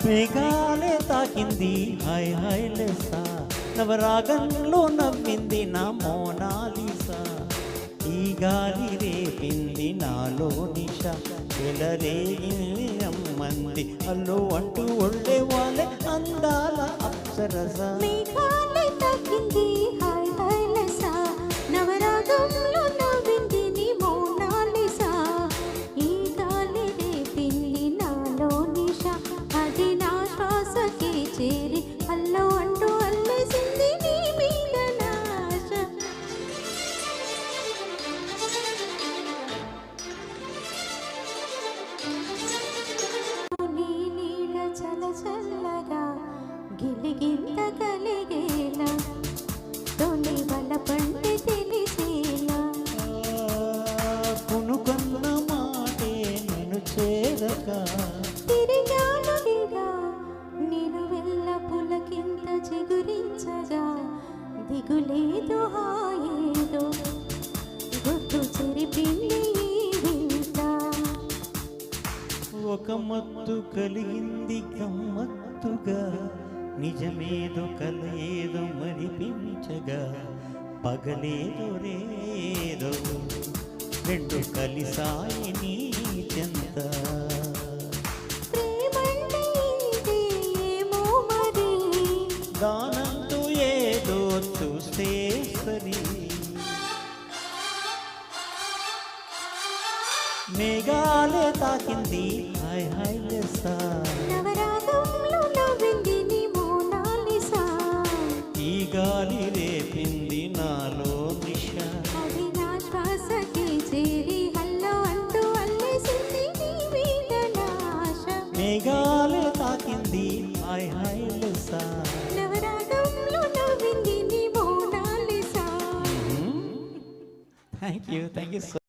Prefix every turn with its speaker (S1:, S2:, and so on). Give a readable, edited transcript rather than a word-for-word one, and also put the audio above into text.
S1: మేఘాలే తాకింది hi hi లెస్సా, నవరాగంలో నవ్వింది నా మోనాలిసా. ఈ గాలి రేపింది నాలో నిష, వెలరేగింది రమ్మంది అల్లు అంటూ ఒళ్ళే వాళ్ళే అందాల అప్సరస.
S2: మేఘాలే తాకింది హాయ్ హాయ్ లెస్సా, నవరాగంలో నవ్వింది నీ మోనాలిసా. ఈ గాలి రేపింది నాలో నిష, అది నా శ్వాసకి చేరి అల్లో అంటూ అల్లేసింది నీ మీద నాశ. నీ నీడ చల చల్లగా గిలిగింత కలిగేలా, తొలి వల పండి తెలిసేలా.
S1: కునుకొన్న మాటే నేను చేరక,
S2: తిరిగాను నీడా నేను వెళ్ళ పులకింత చిగురించగా, దిగులేదు హాయేదో గుర్తు చెరిపింది ఈ వింత.
S1: ఒక మత్తు కలిగింది గమ్మత్తుగా, నిజమేదో కల ఏదో మరిపించగా, పగలేదో రేదో రెండు కలిసాయి నీ చెంత.
S2: ప్రేమంటే ఇంతే ఏమో మరి,
S1: దానంతో ఏదో చూస్తే సరి. మేఘాలే తాకింది హాయ్ హాయ్ లెస్సా,
S2: నవరాగంలో నవ్వింది నీ మోనాలిసా.
S1: ఈ గాలి రేపింది నాలో నిష,
S2: అది నా శ్వాసకి చేరి హల్లో అంటూ అల్లేసింది నీ మీద నాశ.
S1: మేఘాలే తాకింది హాయ్ హాయ్ లెస్సా.
S2: నవరాగంలో నవ్వింది నీ మోనాలిసా.
S1: Thank you so